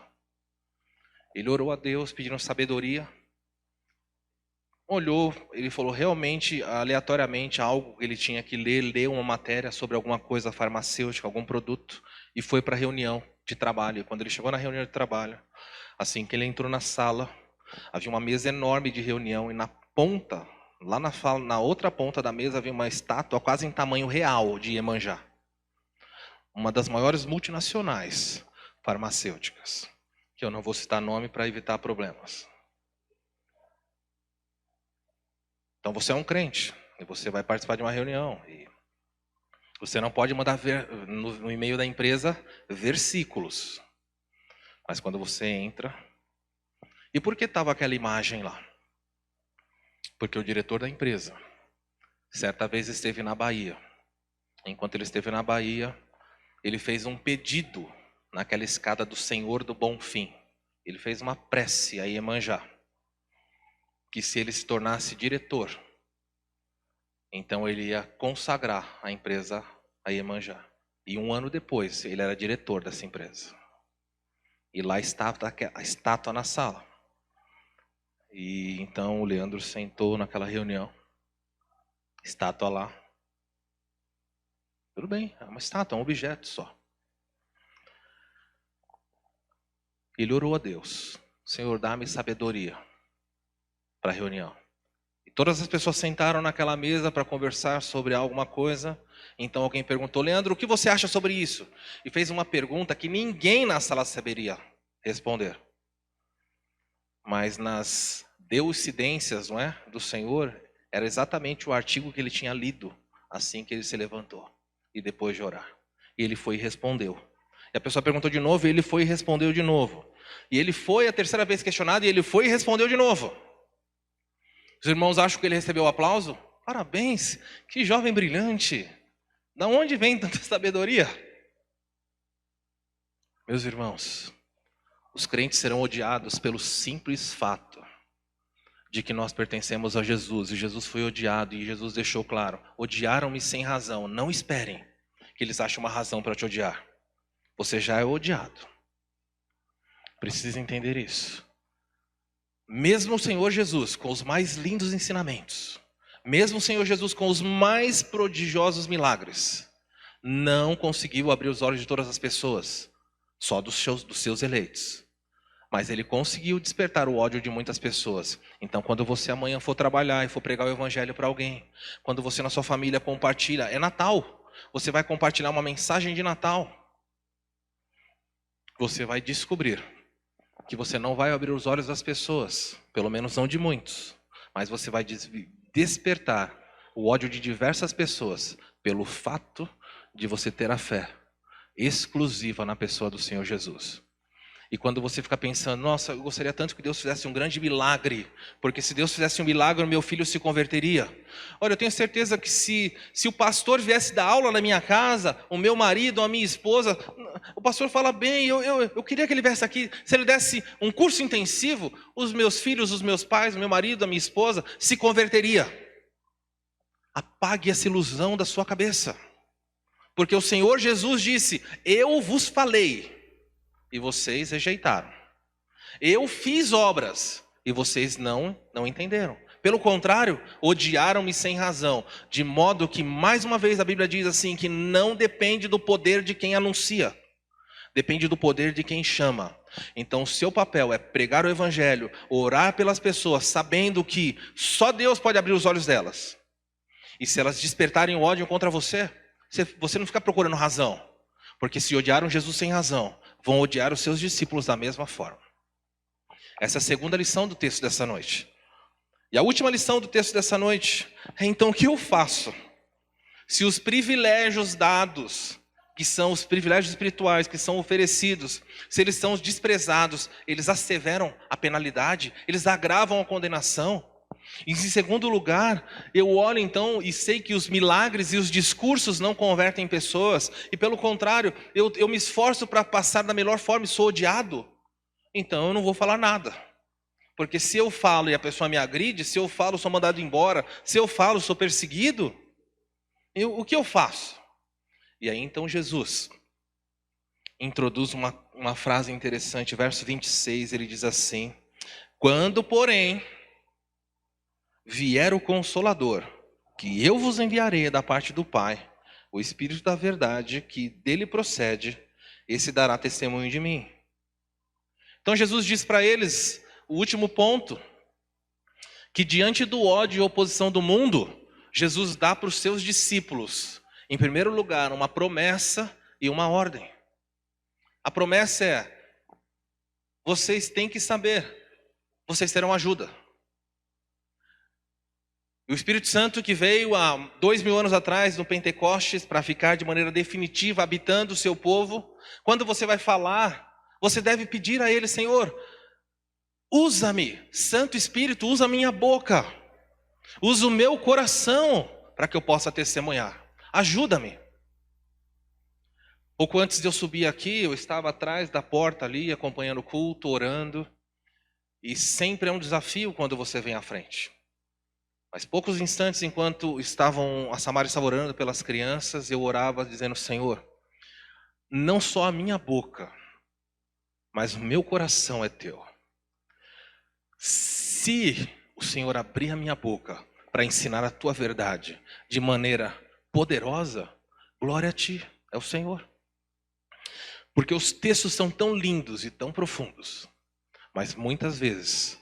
Ele orou a Deus, pedindo sabedoria. Olhou, ele falou realmente, aleatoriamente, algo que ele tinha que ler, leu uma matéria sobre alguma coisa farmacêutica, algum produto, e foi para a reunião de trabalho. E quando ele chegou na reunião de trabalho, assim que ele entrou na sala, havia uma mesa enorme de reunião, e na ponta, lá na outra ponta da mesa, havia uma estátua quase em tamanho real de Iemanjá. Uma das maiores multinacionais farmacêuticas, que eu não vou citar nome para evitar problemas. Então você é um crente, e você vai participar de uma reunião, e você não pode mandar no e-mail da empresa versículos. Mas quando você entra... E por que estava aquela imagem lá? Porque o diretor da empresa, certa vez esteve na Bahia. Enquanto ele esteve na Bahia, ele fez um pedido naquela escada do Senhor do Bom Fim. Ele fez uma prece a Iemanjá, que se ele se tornasse diretor, então ele ia consagrar a empresa a Iemanjá. E um ano depois, ele era diretor dessa empresa. E lá estava a estátua na sala. E então o Leandro sentou naquela reunião. Estátua lá. Tudo bem, é uma estátua, é um objeto só. Ele orou a Deus. Senhor, dá-me sabedoria para a reunião. E todas as pessoas sentaram naquela mesa para conversar sobre alguma coisa. Então alguém perguntou: Leandro, o que você acha sobre isso? E fez uma pergunta que ninguém na sala saberia responder. Mas nas deucidências, não é, do Senhor, era exatamente o artigo que ele tinha lido assim que ele se levantou e depois de orar. E ele foi e respondeu. E a pessoa perguntou de novo e ele foi e respondeu de novo. E ele foi a terceira vez questionado e ele foi e respondeu de novo. Os irmãos acham que ele recebeu o aplauso? Parabéns, que jovem brilhante. Da onde vem tanta sabedoria? Meus irmãos, os crentes serão odiados pelo simples fato de que nós pertencemos a Jesus. E Jesus foi odiado e Jesus deixou claro: odiaram-me sem razão. Não esperem que eles achem uma razão para te odiar. Você já é odiado. Precisa entender isso. Mesmo o Senhor Jesus com os mais lindos ensinamentos, mesmo o Senhor Jesus com os mais prodigiosos milagres, não conseguiu abrir os olhos de todas as pessoas, só dos seus eleitos. Mas ele conseguiu despertar o ódio de muitas pessoas. Então, quando você amanhã for trabalhar e for pregar o evangelho para alguém, quando você na sua família compartilha, é Natal, você vai compartilhar uma mensagem de Natal, você vai descobrir que você não vai abrir os olhos das pessoas, pelo menos não de muitos, mas você vai despertar o ódio de diversas pessoas pelo fato de você ter a fé exclusiva na pessoa do Senhor Jesus. E quando você fica pensando: nossa, eu gostaria tanto que Deus fizesse um grande milagre, porque se Deus fizesse um milagre, meu filho se converteria. Olha, eu tenho certeza que se o pastor viesse dar aula na minha casa, o meu marido, a minha esposa, o pastor fala bem, eu queria que ele viesse aqui, se ele desse um curso intensivo, os meus filhos, os meus pais, o meu marido, a minha esposa, se converteria. Apague essa ilusão da sua cabeça. Porque o Senhor Jesus disse: eu vos falei, e vocês rejeitaram. Eu fiz obras e vocês não entenderam. Pelo contrário, odiaram-me sem razão. De modo que, mais uma vez, a Bíblia diz assim, que não depende do poder de quem anuncia. Depende do poder de quem chama. Então o seu papel é pregar o evangelho, orar pelas pessoas, sabendo que só Deus pode abrir os olhos delas. E se elas despertarem o ódio contra você, você não fica procurando razão. Porque se odiaram Jesus sem razão, vão odiar os seus discípulos da mesma forma. Essa é a segunda lição do texto dessa noite. E a última lição do texto dessa noite é: então o que eu faço? Se os privilégios dados, que são os privilégios espirituais, que são oferecidos, se eles são desprezados, eles asseveram a penalidade, eles agravam a condenação. E em segundo lugar, eu olho então e sei que os milagres e os discursos não convertem pessoas, e pelo contrário, eu me esforço para passar da melhor forma e sou odiado, então eu não vou falar nada. Porque se eu falo e a pessoa me agride, se eu falo sou mandado embora, se eu falo sou perseguido, o que eu faço? E aí então Jesus introduz uma frase interessante, verso 26, ele diz assim: quando, porém, vier o Consolador, que eu vos enviarei da parte do Pai, o Espírito da verdade, que dele procede, esse dará testemunho de mim. Então Jesus diz para eles, o último ponto, que diante do ódio e oposição do mundo, Jesus dá para os seus discípulos, em primeiro lugar, uma promessa e uma ordem. A promessa é: vocês têm que saber, vocês terão ajuda. E o Espírito Santo que veio há 2000 anos atrás no Pentecostes para ficar de maneira definitiva habitando o seu povo, quando você vai falar, você deve pedir a Ele: Senhor, usa-me, Santo Espírito, usa a minha boca, usa o meu coração para que eu possa testemunhar, ajuda-me. Pouco antes de eu subir aqui, eu estava atrás da porta ali, acompanhando o culto, orando, e sempre é um desafio quando você vem à frente. Mas poucos instantes, enquanto a Samara estava orando pelas crianças, eu orava dizendo: Senhor, não só a minha boca, mas o meu coração é teu. Se o Senhor abrir a minha boca para ensinar a tua verdade de maneira poderosa, glória a ti, é o Senhor. Porque os textos são tão lindos e tão profundos, mas muitas vezes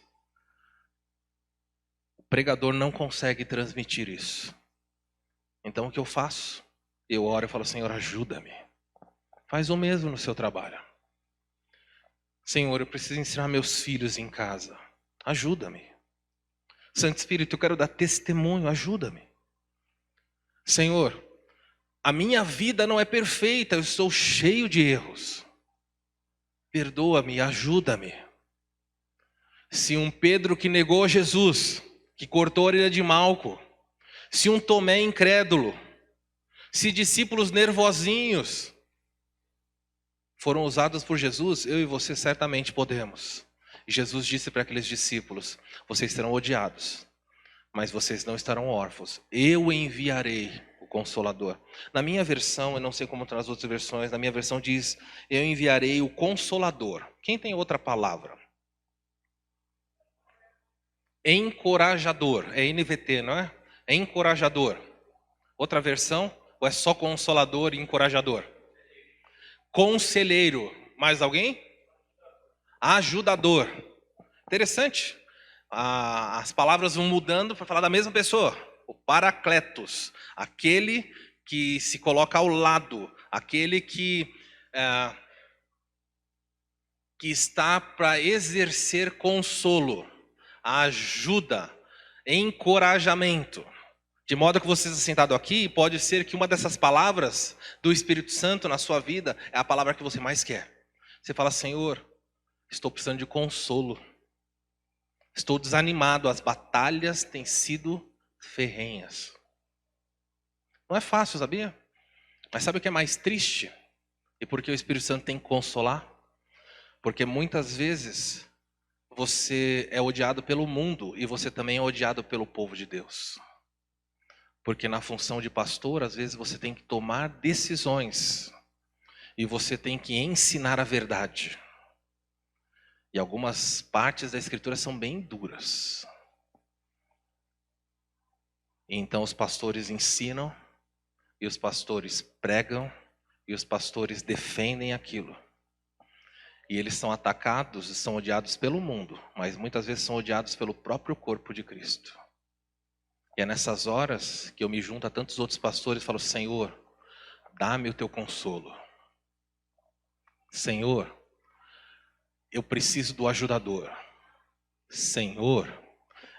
pregador não consegue transmitir isso. Então o que eu faço? Eu oro e falo, Senhor, ajuda-me. Faz o mesmo no seu trabalho. Senhor, eu preciso ensinar meus filhos em casa. Ajuda-me. Santo Espírito, eu quero dar testemunho, ajuda-me. Senhor, a minha vida não é perfeita, eu estou cheio de erros. Perdoa-me, ajuda-me. Se um Pedro que negou Jesus, que cortou a orelha de Malco, se um Tomé incrédulo, se discípulos nervosinhos foram usados por Jesus, eu e você certamente podemos. E Jesus disse para aqueles discípulos, vocês serão odiados, mas vocês não estarão órfãos. Eu enviarei o Consolador. Na minha versão, eu não sei como estão as outras versões, na minha versão diz, eu enviarei o Consolador. Quem tem outra palavra? Encorajador, é NVT, não é? Encorajador. Outra versão, ou é só Consolador e Encorajador? Conselheiro, mais alguém? Ajudador. Interessante. As palavras vão mudando para falar da mesma pessoa. O Paracletos, aquele que se coloca ao lado, aquele que está para exercer consolo, ajuda, encorajamento. De modo que você está sentado aqui, pode ser que uma dessas palavras do Espírito Santo na sua vida é a palavra que você mais quer. Você fala, Senhor, estou precisando de consolo. Estou desanimado, as batalhas têm sido ferrenhas. Não é fácil, sabia? Mas sabe o que é mais triste? E por que o Espírito Santo tem que consolar? Porque muitas vezes você é odiado pelo mundo e você também é odiado pelo povo de Deus. Porque na função de pastor, às vezes você tem que tomar decisões e você tem que ensinar a verdade. E algumas partes da Escritura são bem duras. Então os pastores ensinam, e os pastores pregam, e os pastores defendem aquilo. E eles são atacados e são odiados pelo mundo, mas muitas vezes são odiados pelo próprio corpo de Cristo. E é nessas horas que eu me junto a tantos outros pastores e falo, Senhor, dá-me o teu consolo. Senhor, eu preciso do ajudador. Senhor,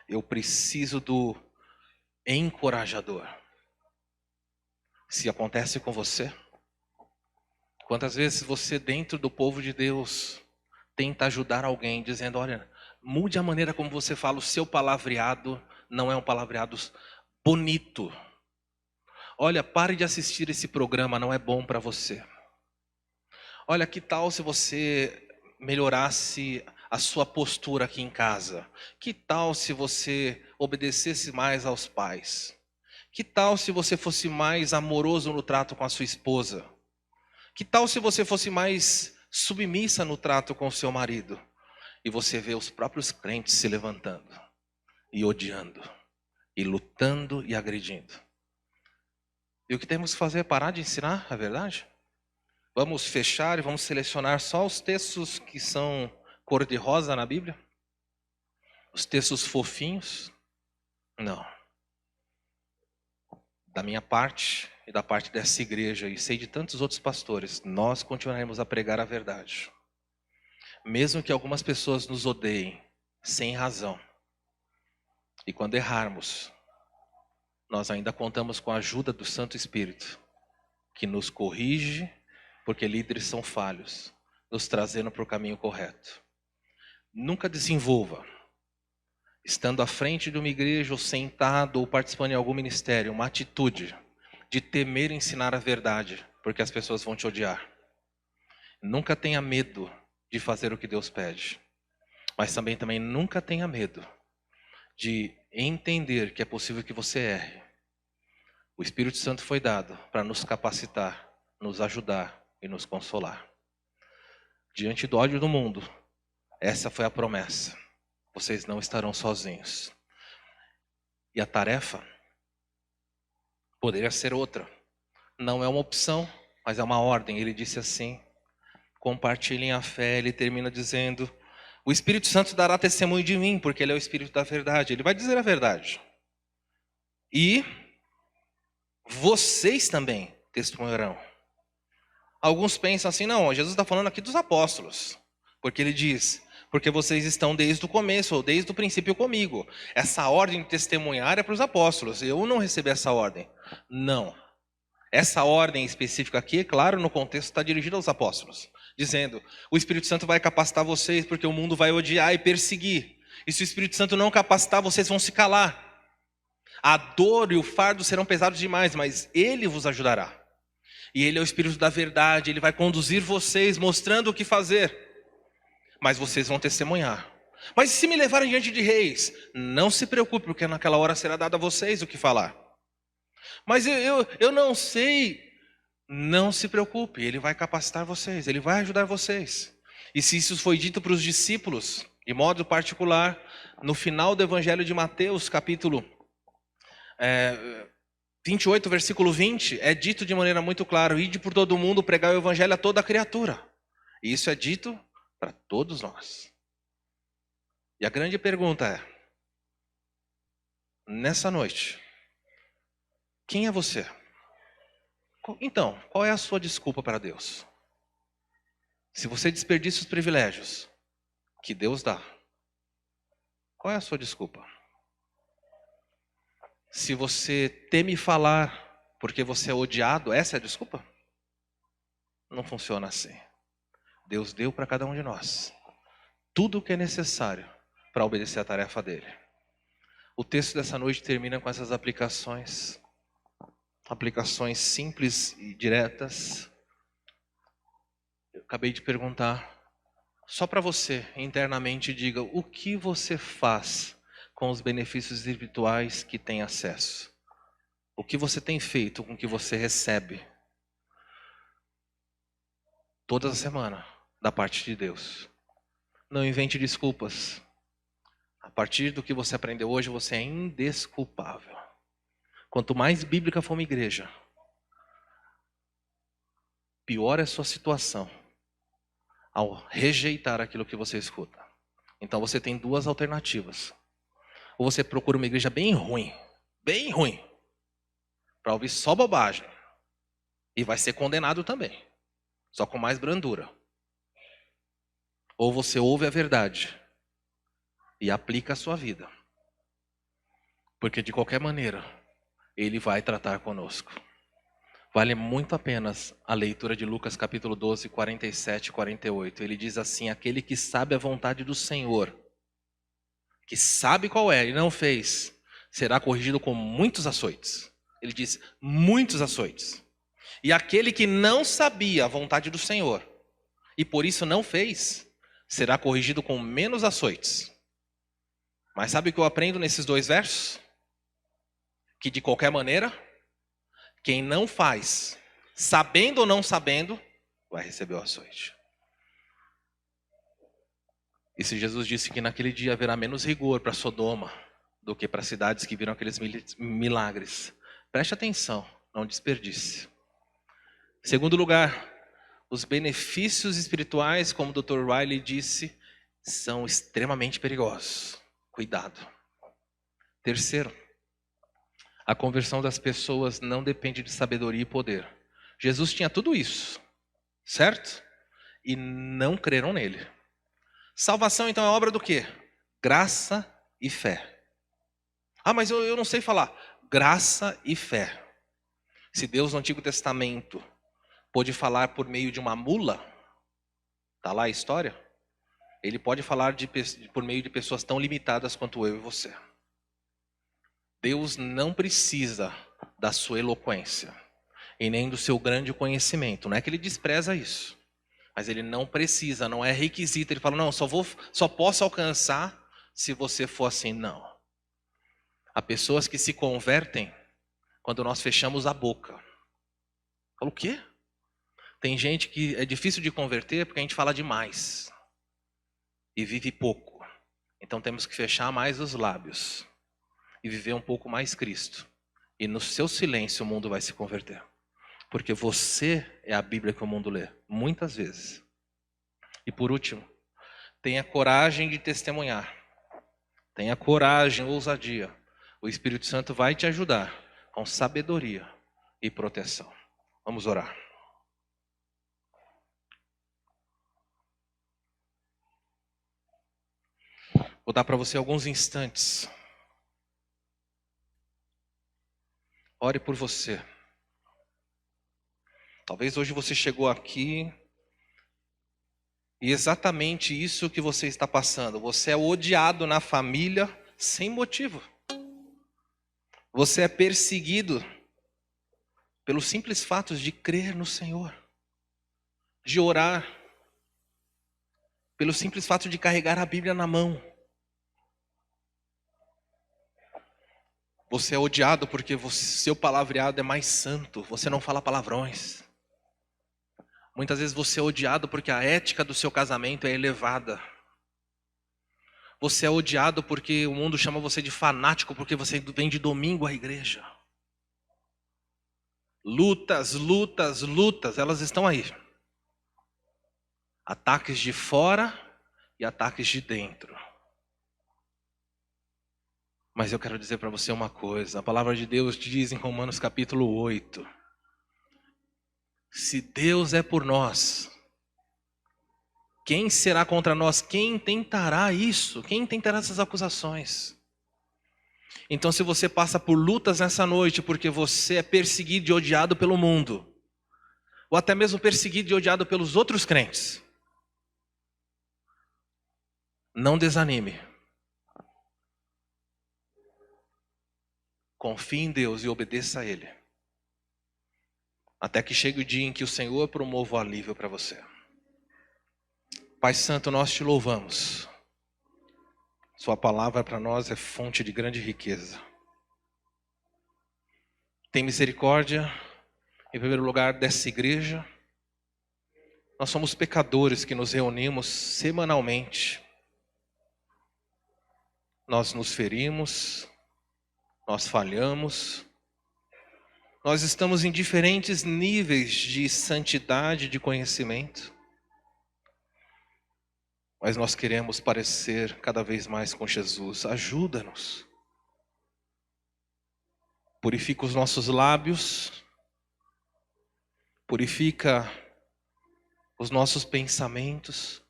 eu preciso do encorajador. Se acontece com você, quantas vezes você dentro do povo de Deus tenta ajudar alguém dizendo, olha, mude a maneira como você fala, o seu palavreado não é um palavreado bonito. Olha, pare de assistir esse programa, não é bom para você. Olha, que tal se você melhorasse a sua postura aqui em casa? Que tal se você obedecesse mais aos pais? Que tal se você fosse mais amoroso no trato com a sua esposa? Que tal se você fosse mais submissa no trato com o seu marido? E você vê os próprios crentes se levantando e odiando, e lutando e agredindo. E o que temos que fazer é parar de ensinar a verdade? Vamos fechar e vamos selecionar só os textos que são cor-de-rosa na Bíblia? Os textos fofinhos? Não. Da minha parte e da parte dessa igreja, e sei de tantos outros pastores, nós continuaremos a pregar a verdade. Mesmo que algumas pessoas nos odeiem, sem razão. E quando errarmos, nós ainda contamos com a ajuda do Santo Espírito, que nos corrige, porque líderes são falhos, nos trazendo para o caminho correto. Nunca desenvolva, estando à frente de uma igreja, ou sentado, ou participando em algum ministério, uma atitude de temer ensinar a verdade, porque as pessoas vão te odiar. Nunca tenha medo de fazer o que Deus pede, mas também nunca tenha medo de entender que é possível que você erre. O Espírito Santo foi dado para nos capacitar, nos ajudar e nos consolar. Diante do ódio do mundo, essa foi a promessa. Vocês não estarão sozinhos. E a tarefa poderia ser outra. Não é uma opção, mas é uma ordem. Ele disse assim, compartilhem a fé. Ele termina dizendo, O Espírito Santo dará testemunho de mim, porque ele é o Espírito da verdade. Ele vai dizer a verdade. E vocês também testemunharão. Alguns pensam assim, não, Jesus está falando aqui dos apóstolos. Porque ele diz, porque vocês estão desde o começo, ou desde o princípio comigo. Essa ordem de testemunhar é para os apóstolos. Eu não recebi essa ordem. Não. Essa ordem específica aqui, claro, no contexto está dirigida aos apóstolos. Dizendo, o Espírito Santo vai capacitar vocês, porque o mundo vai odiar e perseguir. E se o Espírito Santo não capacitar, vocês vão se calar. A dor e o fardo serão pesados demais, mas Ele vos ajudará. E Ele é o Espírito da verdade, Ele vai conduzir vocês, mostrando o que fazer. Mas vocês vão testemunhar. Mas se me levarem diante de reis, não se preocupe, porque naquela hora será dado a vocês o que falar. Mas eu não sei. Não se preocupe, Ele vai capacitar vocês, Ele vai ajudar vocês. E se isso foi dito para os discípulos, de modo particular, no final do Evangelho de Mateus, capítulo 28, versículo 20, é dito de maneira muito clara, ide por todo mundo pregar o Evangelho a toda criatura. E isso é dito para todos nós. E a grande pergunta é, nessa noite, quem é você? Então, qual é a sua desculpa para Deus? Se você desperdiça os privilégios que Deus dá, qual é a sua desculpa? Se você teme falar porque você é odiado, essa é a desculpa? Não funciona assim. Deus deu para cada um de nós tudo o que é necessário para obedecer a tarefa dele. O texto dessa noite termina com essas aplicações simples e diretas. Eu acabei de perguntar, só para você internamente diga, o que você faz com os benefícios espirituais que tem acesso? O que você tem feito com o que você recebe? Toda semana, da parte de Deus. Não invente desculpas. A partir do que você aprendeu hoje, você é indesculpável. Quanto mais bíblica for uma igreja, pior é a sua situação ao rejeitar aquilo que você escuta. Então você tem duas alternativas. Ou você procura uma igreja bem ruim, para ouvir só bobagem, e vai ser condenado também, só com mais brandura. Ou você ouve a verdade e aplica a sua vida, porque de qualquer maneira, Ele vai tratar conosco. Vale muito a pena a leitura de Lucas capítulo 12, 47 e 48. Ele diz assim, aquele que sabe a vontade do Senhor, que sabe qual é e não fez, será corrigido com muitos açoites. Ele diz, muitos açoites. E aquele que não sabia a vontade do Senhor, e por isso não fez, será corrigido com menos açoites. Mas sabe o que eu aprendo nesses dois versos? Que de qualquer maneira, quem não faz, sabendo ou não sabendo, vai receber o açoite. E se Jesus disse que naquele dia haverá menos rigor para Sodoma do que para cidades que viram aqueles milagres, preste atenção, não desperdice. Segundo lugar, os benefícios espirituais, como o Dr. Riley disse, são extremamente perigosos. Cuidado. Terceiro, a conversão das pessoas não depende de sabedoria e poder. Jesus tinha tudo isso, certo? E não creram nele. Salvação, então, é obra do quê? Graça e fé. Ah, mas eu não sei falar. Graça e fé. Se Deus no Antigo Testamento pôde falar por meio de uma mula, está lá a história, Ele pode falar por meio de pessoas tão limitadas quanto eu e você. Deus não precisa da sua eloquência e nem do seu grande conhecimento. Não é que Ele despreza isso, mas Ele não precisa, não é requisito. Ele fala, não, só posso alcançar se você for assim. Não. Há pessoas que se convertem quando nós fechamos a boca. Fala, o quê? Tem gente que é difícil de converter porque a gente fala demais e vive pouco. Então temos que fechar mais os lábios e viver um pouco mais Cristo. E no seu silêncio o mundo vai se converter. Porque você é a Bíblia que o mundo lê, muitas vezes. E por último, Tenha coragem de testemunhar. Tenha coragem, ousadia. O Espírito Santo vai te ajudar com sabedoria e proteção. Vamos orar. Vou dar para você alguns instantes. Ore por você. Talvez hoje você chegou aqui e exatamente isso que você está passando. Você é odiado na família sem motivo. Você é perseguido pelo simples fato de crer no Senhor, de orar, pelo simples fato de carregar a Bíblia na mão. Você é odiado porque seu palavreado é mais santo, você não fala palavrões. Muitas vezes você é odiado porque a ética do seu casamento é elevada. Você é odiado porque o mundo chama você de fanático porque você vem de domingo à igreja. Lutas, lutas, lutas, elas estão aí. Ataques de fora e ataques de dentro. Mas eu quero dizer para você uma coisa. A palavra de Deus diz em Romanos capítulo 8. Se Deus é por nós, quem será contra nós? Quem tentará isso? Quem tentará essas acusações? Então, se você passa por lutas nessa noite porque você é perseguido e odiado pelo mundo, ou até mesmo perseguido e odiado pelos outros crentes, não desanime. Confie em Deus e obedeça a Ele. Até que chegue o dia em que o Senhor promova o alívio para você. Pai Santo, nós te louvamos. Sua palavra para nós é fonte de grande riqueza. Tem misericórdia, em primeiro lugar, dessa igreja. Nós somos pecadores que nos reunimos semanalmente. Nós nos ferimos, nós falhamos. Nós estamos em diferentes níveis de santidade, de conhecimento. Mas nós queremos parecer cada vez mais com Jesus. Ajuda-nos. Purifica os nossos lábios. Purifica os nossos pensamentos.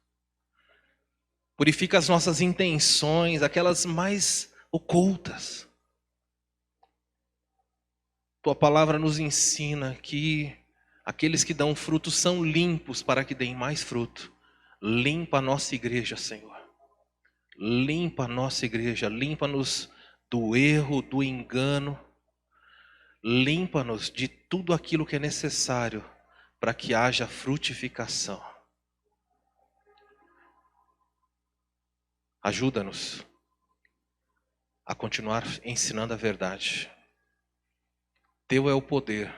Purifica as nossas intenções, aquelas mais ocultas. Tua palavra nos ensina que aqueles que dão fruto são limpos para que deem mais fruto. Limpa a nossa igreja, Senhor. Limpa a nossa igreja. Limpa-nos do erro, do engano. Limpa-nos de tudo aquilo que é necessário para que haja frutificação. Ajuda-nos a continuar ensinando a verdade. Teu é o poder,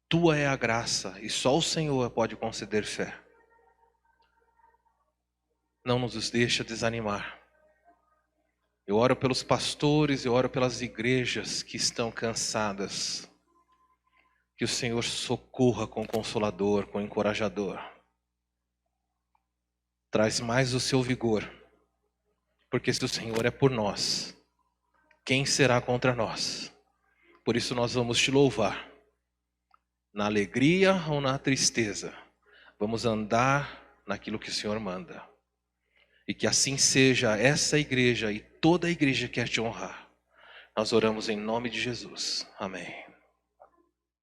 tua é a graça e só o Senhor pode conceder fé. Não nos deixa desanimar. Eu oro pelos pastores, eu oro pelas igrejas que estão cansadas. Que o Senhor socorra com o Consolador, com o Encorajador. Traz mais o seu vigor. Porque se o Senhor é por nós, quem será contra nós? Por isso nós vamos te louvar. Na alegria ou na tristeza, vamos andar naquilo que o Senhor manda. E que assim seja essa igreja e toda a igreja que quer te honrar. Nós oramos em nome de Jesus. Amém.